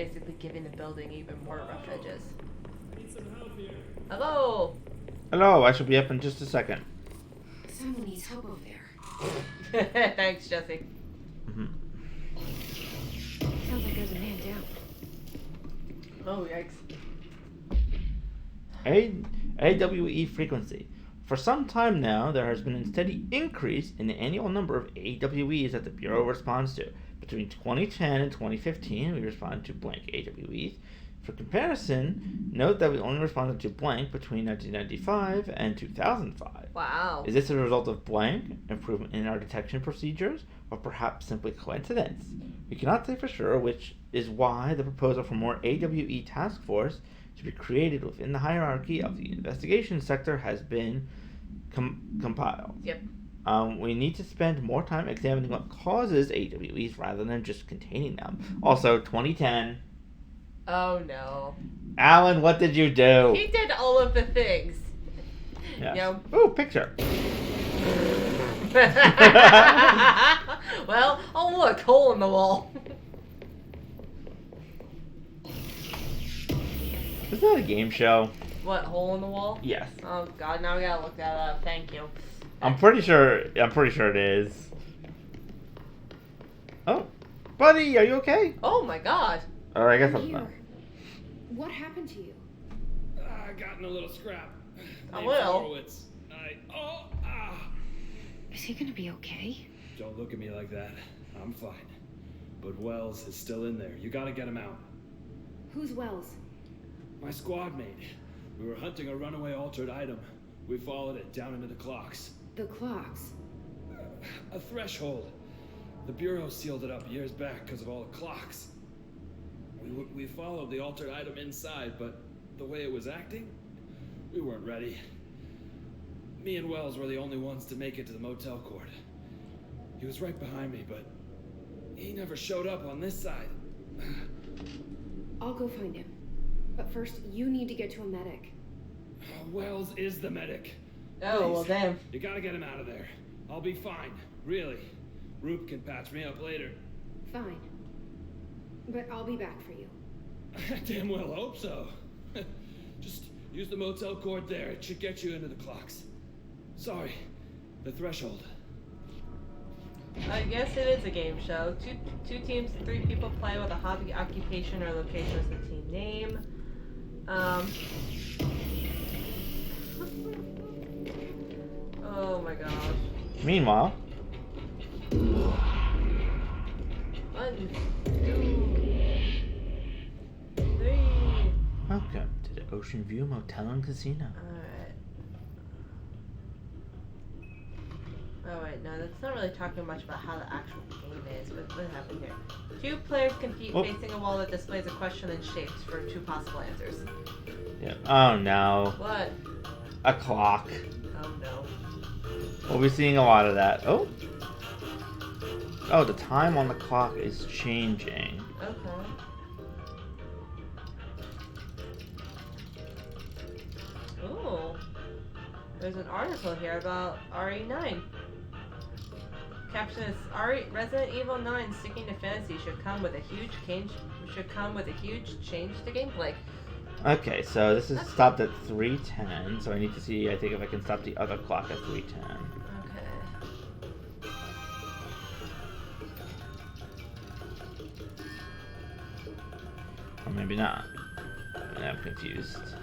basically giving the building even more rough edges. I need some help here. Hello! Hello, I shall be up in just a second. Someone needs help over there. Thanks, Jesse. Mm-hmm. Sounds like there's a man down. Oh, yikes. AWE frequency. For some time now, there has been a steady increase in the annual number of AWEs that the Bureau responds to. Between 2010 and 2015, we responded to blank AWEs. For comparison, note that we only responded to blank between 1995 and 2005. Wow. Is this a result of blank, improvement in our detection procedures, or perhaps simply coincidence? We cannot say for sure, which is why the proposal for more AWE task force to be created within the hierarchy of the investigation sector has been compiled. Yep. We need to spend more time examining what causes AWEs rather than just containing them. Also, 2010. Oh no. Alan, what did you do? He did all of the things. Yes. Yep. Ooh, picture. Well, oh look, hole in the wall. Is that a game show? What, hole in the wall? Yes. Oh god, now we gotta look that up. Thank you. I'm pretty sure it is. Oh, buddy, are you okay? Oh my god. Or I guess I'm not. Here. What happened to you? I got in a little scrap. A Name's little? Horowitz. Is he gonna be okay? Don't look at me like that. I'm fine. But Wells is still in there. You gotta get him out. Who's Wells? My squad mate. We were hunting a runaway altered item. We followed it down into the clocks. The clocks. A threshold. The Bureau sealed it up years back because of all the clocks. We followed the altered item inside, but the way it was acting, we weren't ready. Me and Wells were the only ones to make it to the motel court. He was right behind me, but he never showed up on this side. I'll go find him. But first, you need to get to a medic. Wells is the medic. Oh, well Please, damn. You gotta get him out of there. I'll be fine, really. Roop can patch me up later. Fine. But I'll be back for you. I damn well hope so. Just use the motel cord there. It should get you into the clocks. Sorry, the threshold. I guess it is a game show. Two teams, 3 people play with a hobby, occupation, or location as the team name. Oh my gosh. Meanwhile, 1, 2, 3. welcome to the Ocean View Motel and Casino. Alright. Oh wait, no, that's not really talking much about how the actual game is, but what happened here? 2 players compete facing a wall that displays a question and shapes for 2 possible answers. Yeah. Oh no. What? A clock. Oh no. We'll be seeing a lot of that. Oh. Oh, the time on the clock is changing. Okay. Ooh. There's an article here about RE9. Caption is Resident Evil 9 sticking to fantasy should come with a huge change to gameplay. Okay, so this is stopped at 3:10, so I need to see, I think, if I can stop the other clock at 3:10. Okay. Or maybe not. I mean, I'm confused.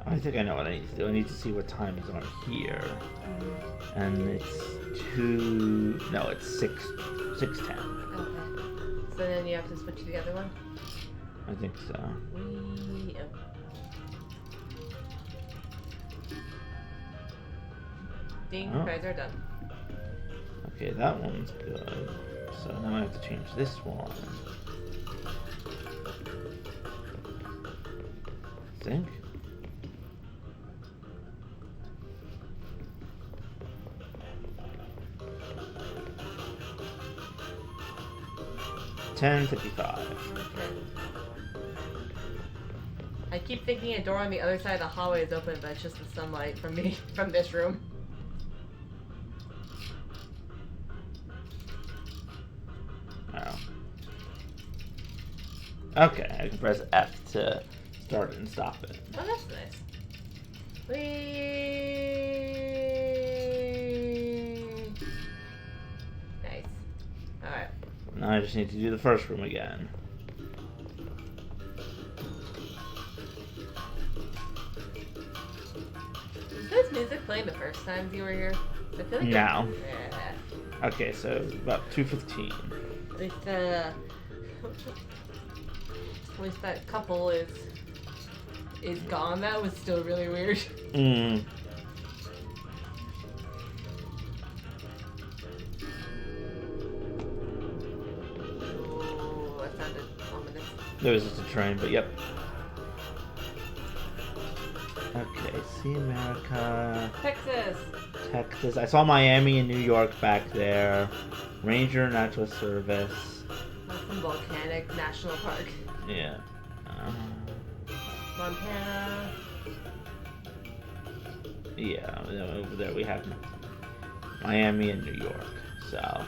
I think I know what I need to do. I need to see what time is on here. And it's 2... No, it's 6:10. Okay. So then you have to switch to the other one? I think so. Ding, Oh. tries are done. Okay, that one's good. So now I have to change this one. I think. 10:55. Okay. I keep thinking a door on the other side of the hallway is open, but it's just the sunlight from me, from this room. Oh. Okay, I can press F to start it and stop it. Oh, that's nice. Whee! Nice. Alright. Now I just need to do the first room again. Was this music playing the first time you were here? I feel like No. Yeah. Okay, so about 2:15. At least that couple is gone. That was still really weird. Mm. Oh, that sounded ominous. There was just a train, but yep. Okay, see America, Texas. I saw Miami and New York back there. Ranger Natural Service. That's some volcanic national park. Yeah. Montana. Yeah, over there we have Miami and New York. So,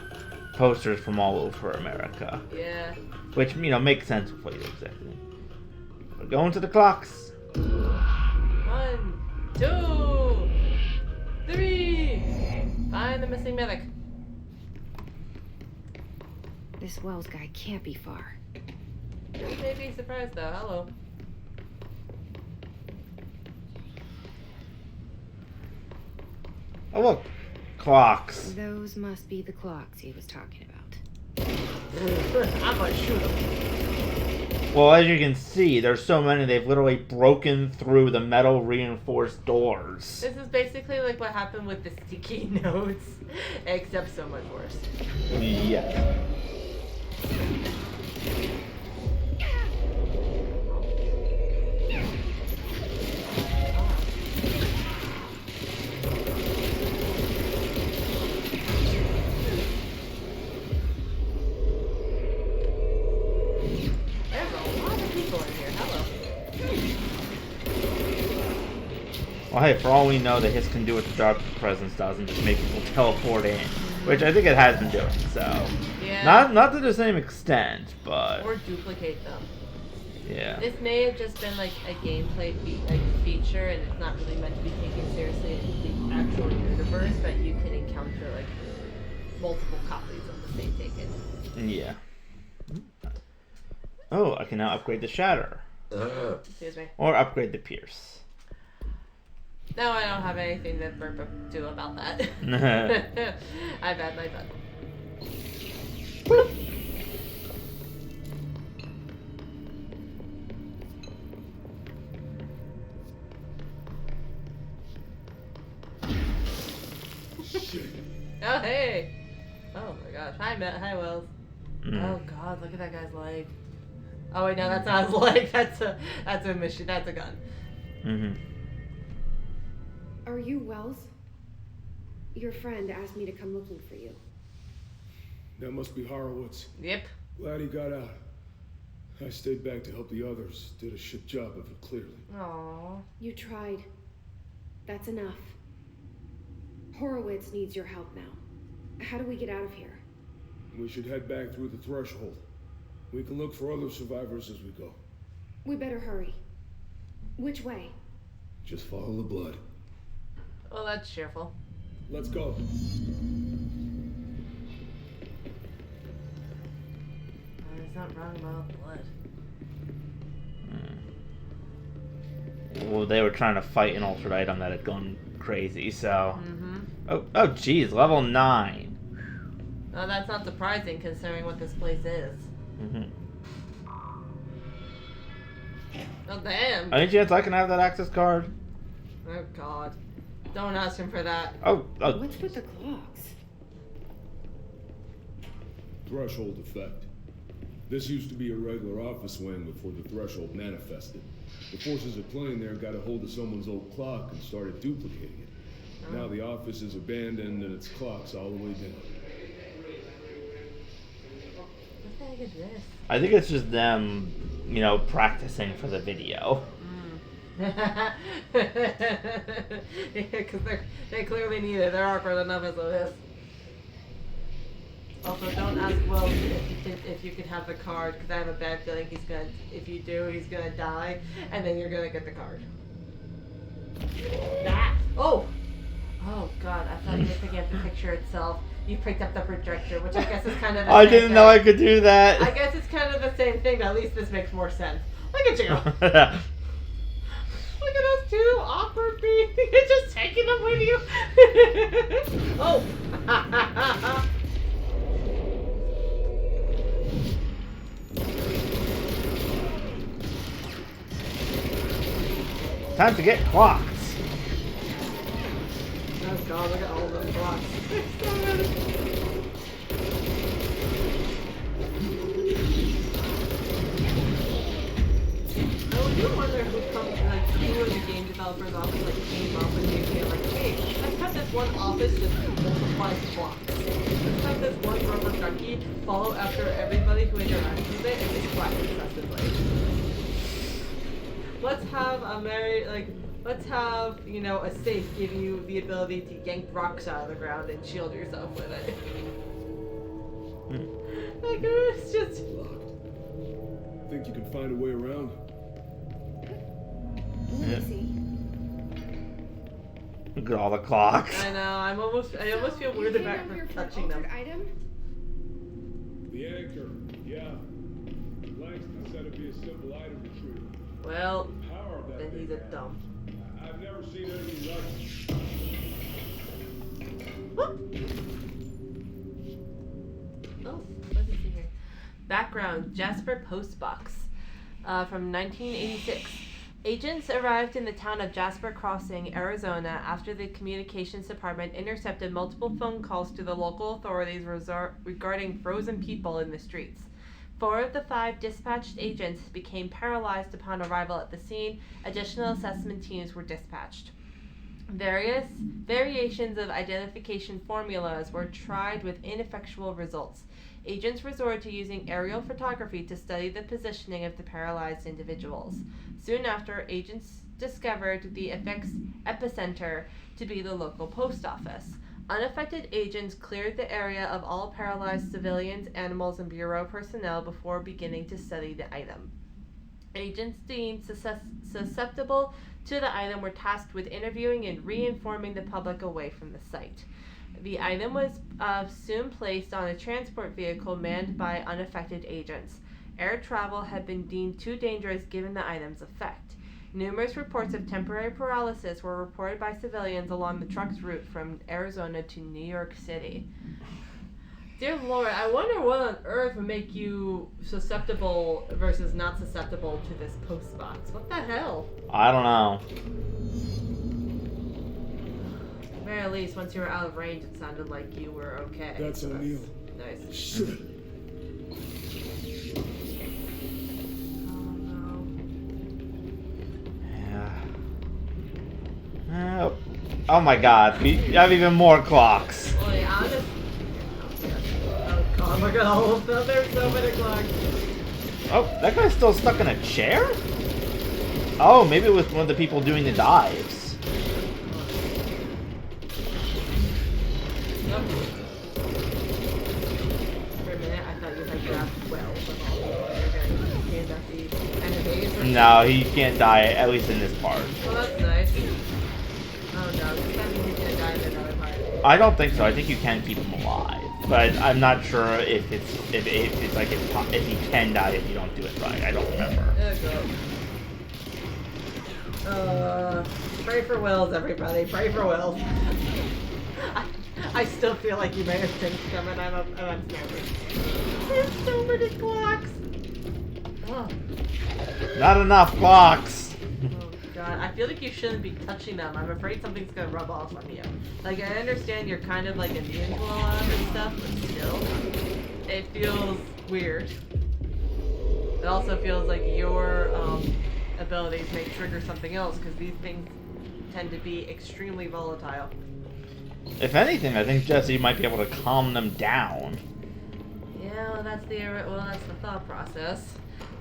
posters from all over America. Yeah. Which, makes sense with what you're exactly. We're going to the clocks. 1, 2, 3. Find the missing medic. This Wells guy can't be far. You may be surprised though. Hello. Oh look, clocks. Those must be the clocks he was talking about. I'm gonna shoot him. Well, as you can see, there's so many, they've literally broken through the metal reinforced doors. This is basically like what happened with the sticky notes, except so much worse. Yeah. Well, hey, for all we know, the hiss can do what the dark presence does and just make people teleport in, which I think it has been doing. So, yeah. Not to the same extent, but or duplicate them. Yeah. This may have just been like a gameplay feature, and it's not really meant to be taken seriously in the actual universe. But you can encounter like multiple copies of the same taken. Yeah. Oh, I can now upgrade the Shatter. Excuse me. Or upgrade the Pierce. No, I don't have anything to do about that. I bad, my bad. Oh, hey! Oh my gosh. Hi, Matt. Hi, Wells. Oh god, look at that guy's leg. Oh wait, no, that's not his leg. That's a mission. That's a gun. Mm-hmm. Are you Wells? Your friend asked me to come looking for you. That must be Horowitz. Yep. Glad he got out. I stayed back to help the others. Did a shit job of it, clearly. Aww. You tried. That's enough. Horowitz needs your help now. How do we get out of here? We should head back through the threshold. We can look for other survivors as we go. We better hurry. Which way? Just follow the blood. Well, that's cheerful. Let's go. Oh, he's not wrong about blood. Well, they were trying to fight an altered item that had gone crazy, so... Mm-hmm. Oh, geez, level 9. Oh, that's not surprising considering what this place is. Mm-hmm. Oh, damn. Any chance I can have that access card? Oh, God. Don't ask him for that. Oh. What's with the clocks? Threshold effect. This used to be a regular office wing before the threshold manifested. The forces at play in there got a hold of someone's old clock and started duplicating it. Now the office is abandoned and its clock's all the way down. This guy is this? I think it's just them, practicing for the video. Yeah, because they clearly need it. They're awkward enough as it is. Also, don't ask Will if you can have the card, because I have a bad feeling if you do, he's gonna die, and then you're gonna get the card. That! Oh! Oh god, I thought you were picking up the picture itself. You picked up the projector, which I guess is kind of the I same didn't thing. know I could do that. I guess it's kind of the same thing, but at least this makes more sense. Look at you! Look at those two awkward beings. You're just taking them with you. Oh! Time to get clocks. Oh god, look at all of those blocks. So many. I do wonder who are the game developers office came up with the idea hey, let's have this one office just multiplies blocks. Let's have this one rubber ducky follow after everybody who interacts with it and just quack excessively. Let's have let's have, a safe give you the ability to yank rocks out of the ground and shield yourself with it. It's just... Think you can find a way around? Let me see. Look at all the clocks. I know, I almost feel weird about touching them. Item? The anchor, yeah. Langston said it'd be a simple item retrieval. Well, The power of that then he's a thing, dumb. I've never seen anything like it. Whoop. Oh, what is it here? Background, Jasper Postbox from 1986. Agents arrived in the town of Jasper Crossing, Arizona, after the communications department intercepted multiple phone calls to the local authorities regarding frozen people in the streets. 4 of the 5 dispatched agents became paralyzed upon arrival at the scene. Additional assessment teams were dispatched. Various variations of identification formulas were tried with ineffectual results. Agents resorted to using aerial photography to study the positioning of the paralyzed individuals. Soon after, agents discovered the epicenter to be the local post office. Unaffected agents cleared the area of all paralyzed civilians, animals, and bureau personnel before beginning to study the item. Agents deemed susceptible to the item were tasked with interviewing and re-informing the public away from the site. The item was soon placed on a transport vehicle manned by unaffected agents. Air travel had been deemed too dangerous given the item's effect. Numerous reports of temporary paralysis were reported by civilians along the truck's route from Arizona to New York City. Dear Lord, I wonder what on earth would make you susceptible versus not susceptible to this post box. What the hell? I don't know. At the very least, once you were out of range, it sounded like you were okay. That's O'Neill. Nice. Shit. Oh no. Yeah. Oh my god, we have even more clocks. Well, yeah, honest. Oh god, look at all of them. There's so many clocks. Oh, that guy's still stuck in a chair? Oh, maybe it was one of the people doing the dives. Nope. For a minute, I thought you had grabbed well from all the people you're going to hand out the enemies. No, he can't die, at least in this part. Well, that's nice. Oh no, this time he's gonna die in another part. I don't think so. I think you can keep him alive. But I'm not sure if he can die if you don't do it right. I don't remember. Oh god. Pray for Wills, everybody. Pray for Wills. I still feel like you may have synced them, and I'm nervous. There's so many clocks. Oh. Not enough clocks. Oh god, I feel like you shouldn't be touching them. I'm afraid something's gonna rub off on you. Like, I understand you're kind of like immune to a lot of this stuff, but still, it feels weird. It also feels like your abilities may trigger something else, because these things tend to be extremely volatile. If anything, I think Jesse might be able to calm them down. Yeah, Well, that's the thought process,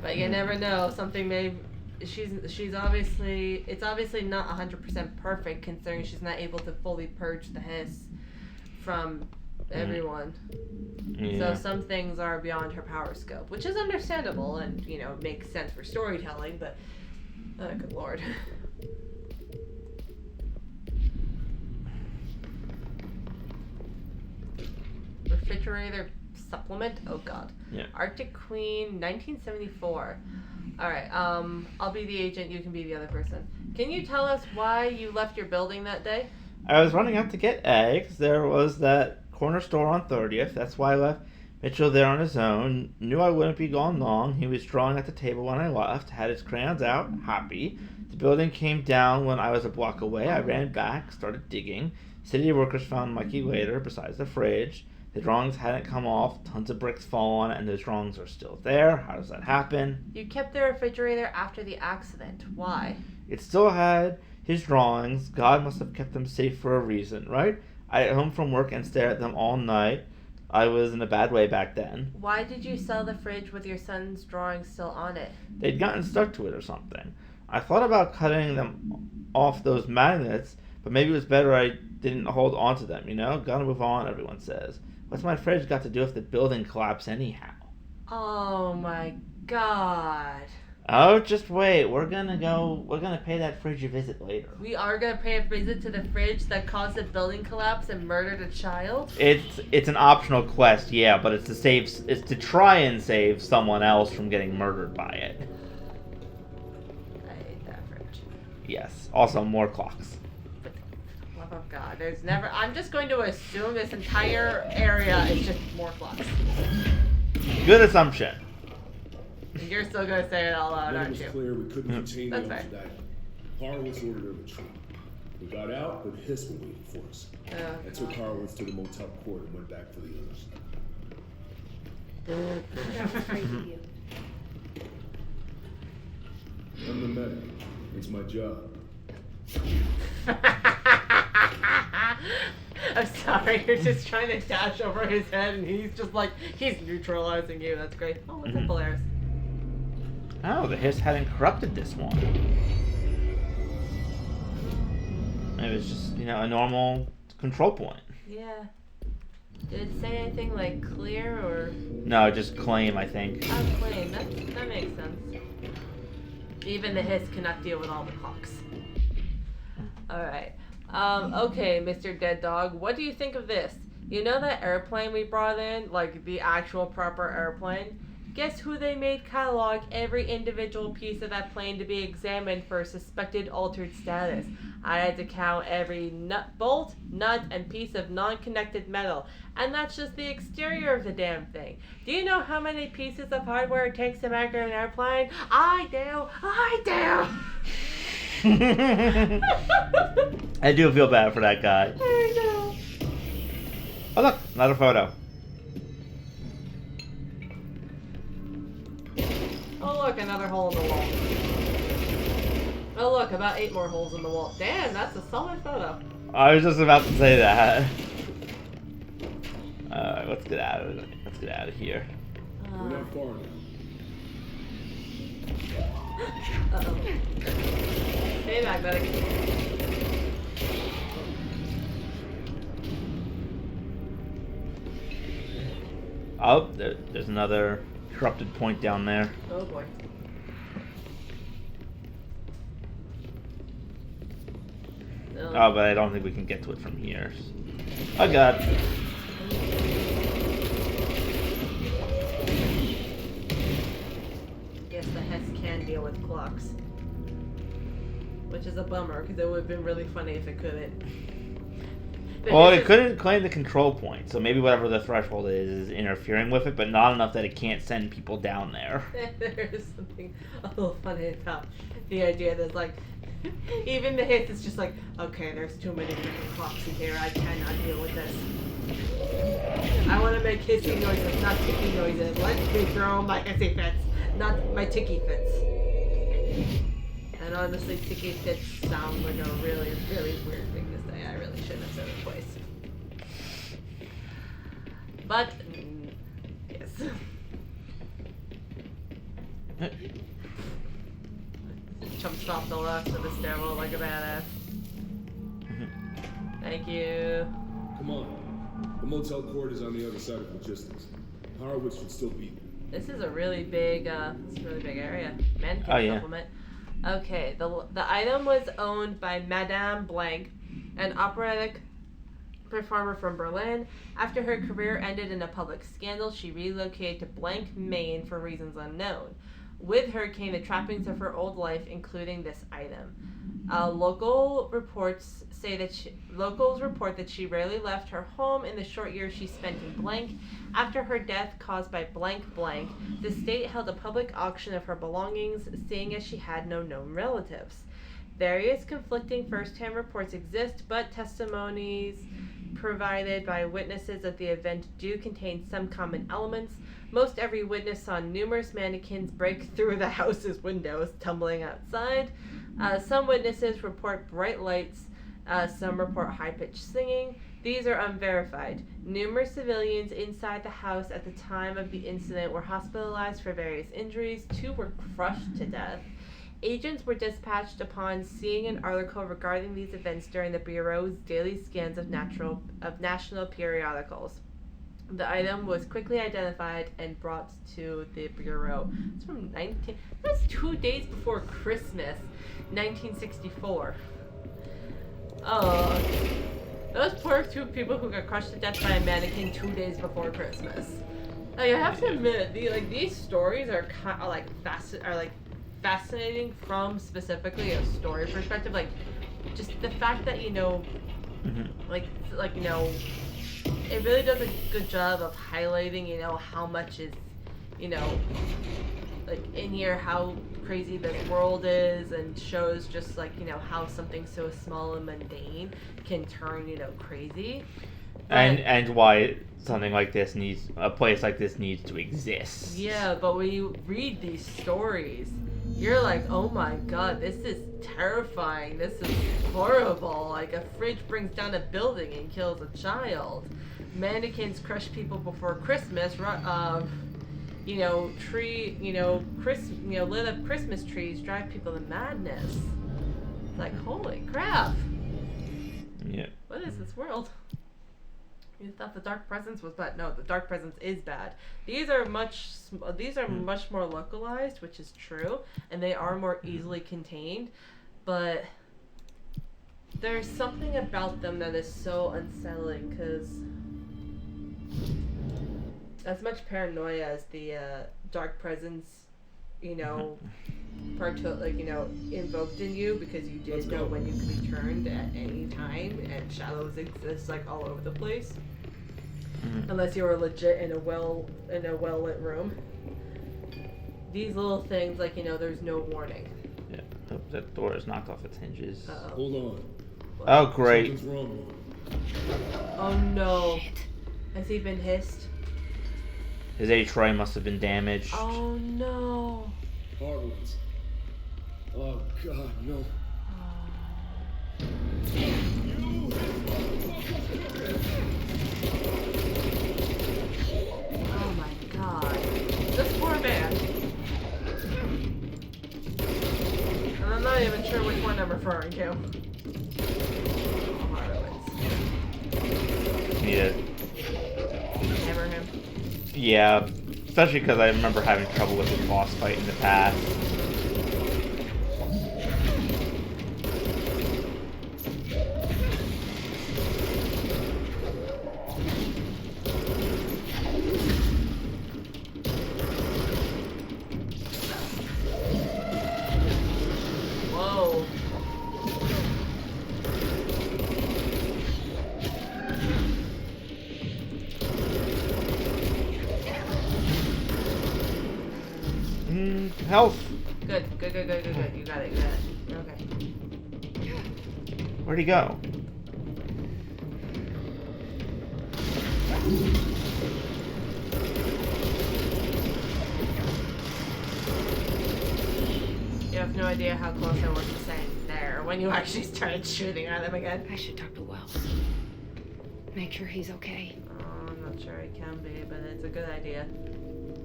but you never know. Something may. She's obviously. It's obviously not 100% perfect, considering she's not able to fully purge the hiss from everyone. Yeah. So some things are beyond her power scope, which is understandable and makes sense for storytelling. But good lord. Refrigerator supplement. Oh god. Yeah. Arctic Queen, 1974. All right. I'll be the agent. You can be the other person. Can you tell us why you left your building that day? I was running out to get eggs. There was that corner store on 30th. That's why I left Mitchell there on his own. Knew I wouldn't be gone long. He was drawing at the table when I left. Had his crayons out. Happy. The building came down when I was a block away. I ran back. Started digging. City workers found my key later, besides the fridge. The drawings hadn't come off. Tons of bricks fall on it, and those drawings are still there. How does that happen? You kept the refrigerator after the accident. Why? It still had his drawings. God must have kept them safe for a reason, right? I got home from work and stared at them all night. I was in a bad way back then. Why did you sell the fridge with your son's drawings still on it? They'd gotten stuck to it or something. I thought about cutting them off those magnets, but maybe it was better I didn't hold on to them, Gotta move on, everyone says. What's my fridge got to do with the building collapse anyhow? Oh my god. Oh, just wait. We're gonna pay that fridge a visit later. We are gonna pay a visit to the fridge that caused a building collapse and murdered a child? It's an optional quest, yeah, but it's to try and save someone else from getting murdered by it. I hate that fridge. Yes. Also, more clocks. Love of God. I'm just going to assume this entire area is just more clocks. Good assumption. You're still gonna say it all out, When it aren't was you? clear we couldn't contain That's the fair. altered item. Horowitz ordered a retreat. We got out, but Hiss were waiting for us. I took Horowitz to the motel court and went back for the others. That was crazy of you. I'm the medic. It's my job. I'm sorry, you're just trying to dash over his head and he's just like, he's neutralizing you. That's great. Oh, what's up, Polaris? Oh, the hiss hadn't corrupted this one. It was just, a normal control point. Yeah. Did it say anything like clear or? No, just claim, I think. Oh, claim. That makes sense. Even the hiss cannot deal with all the clocks. Alright. Okay, Mr. Dead Dog, what do you think of this? You know that airplane we brought in? Like, the actual proper airplane? Guess who they made catalog every individual piece of that plane to be examined for suspected altered status. I had to count every bolt, nut, and piece of non-connected metal. And that's just the exterior of the damn thing. Do you know how many pieces of hardware it takes to make an airplane? I do! I do feel bad for that guy. I know. Oh, look, another photo. Oh look, another hole in the wall. Oh look, about 8 more holes in the wall. Damn, that's a solid photo. I was just about to say that. Alright, let's get out of it. Let's get out of here. We're not far now. Uh-oh. Stay back, buddy. Oh, there's another corrupted point down there. Oh boy. Oh, but I don't think we can get to it from here. Oh god. Yes, the Hess can deal with clocks. Which is a bummer, because it would have been really funny if it couldn't. Well, it couldn't claim the control point, so maybe whatever the threshold is interfering with it, but not enough that it can't send people down there. There is something a little funny about the idea that, like, even the hits is just like, okay, there's too many freaking clocks in here, I cannot deal with this. I want to make hissing noises, not ticky noises. Let me throw my hissy fits, not my ticky fits. And honestly, ticky fits sound like a really, really weird thing to say. I really shouldn't have said it twice. But, yes. Jumps off the left of the stairwell like a badass. Thank you. Come on. The motel court is on the other side of logistics. Horowitz should still be there. This is a really big, area. Mannequin supplement. Okay, the item was owned by Madame Blank, an operatic performer from Berlin. After her career ended in a public scandal, she relocated to Blank, Maine for reasons unknown. With her came the trappings of her old life, including this item. Locals report that she rarely left her home in the short years she spent in Blank. After her death caused by blank, the state held a public auction of her belongings, seeing as she had no known relatives. Various conflicting first-hand reports exist, but testimonies provided by witnesses of the event do contain some common elements. Most every witness saw numerous mannequins break through the house's windows, tumbling outside. Some witnesses report bright lights. Some report high-pitched singing. These are unverified. Numerous civilians inside the house at the time of the incident were hospitalized for various injuries. 2 were crushed to death. Agents were dispatched upon seeing an article regarding these events during the Bureau's daily scans of national periodicals. The item was quickly identified and brought to the Bureau. It's from that's 2 days before Christmas, 1964. Oh, those poor 2 people who got crushed to death by a mannequin 2 days before Christmas. Like, I have to admit, these stories are fascinating from specifically a story perspective. Like, just the fact that it really does a good job of highlighting how much is in here, how crazy this world is, and shows just how something so small and mundane can turn crazy. And why something like this a place like this needs to exist. Yeah, but when you read these stories, you're like, oh my god, this is terrifying, this is horrible. Like, a fridge brings down a building and kills a child. Mannequins crush people before Christmas. Lit up Christmas trees drive people to madness. Like, holy crap. Yeah. What is this world? You thought the Dark Presence was bad. No, the Dark Presence is bad. These are much more localized, which is true, and they are more easily contained, but there's something about them that is so unsettling, because as much paranoia as the Dark Presence, invoked in you, because you did know when you could be turned at any time, and shadows exist all over the place. Unless you were legit in a well-lit room. These little things, there's no warning. Yeah, that door is knocked off its hinges. Uh-oh. Hold on. Oh, great. Something's wrong. Oh no. Has he been hissed? His A-tray must have been damaged. Oh no. Horowitz. Oh god, no. Oh my god. This poor man. And I'm not even sure which one I'm referring to. Need to Hammer him. Yeah, especially because I remember having trouble with this boss fight in the past. Whoa. Health. Good. You got it. Okay. Where'd he go? You have no idea how close I was to saying there when you actually started shooting at him again. I should talk to Wells. Make sure he's okay. Oh, I'm not sure he can be, but it's a good idea.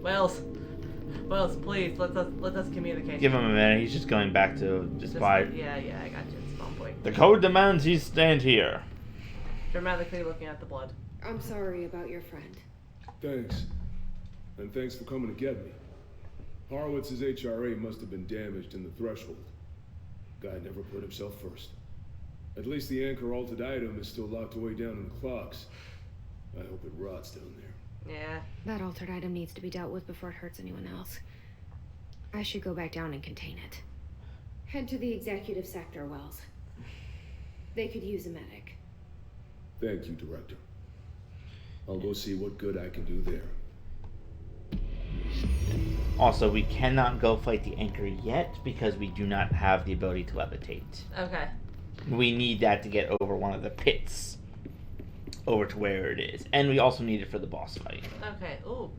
Wells, please let us communicate. Give him a minute. He's just going back to just by. Yeah, I got you. It's spawn point. The code demands he stand here. Dramatically looking at the blood. I'm sorry about your friend. Thanks. And thanks for coming to get me. Horowitz's HRA must have been damaged in the threshold. Guy never put himself first. At least the anchor altered item is still locked away down in the CLOCKS. I hope it rots down there. Yeah. That altered item needs to be dealt with before it hurts anyone else. I should go back down and contain it. Head to the executive sector, Wells. They could use a medic. Thank you, Director. I'll go see what good I can do there. Also, we cannot go fight the anchor yet because we do not have the ability to levitate. Okay. We need that to get over one of the pits. Over to where it is. And we also need it for the boss fight. Okay. Ooh.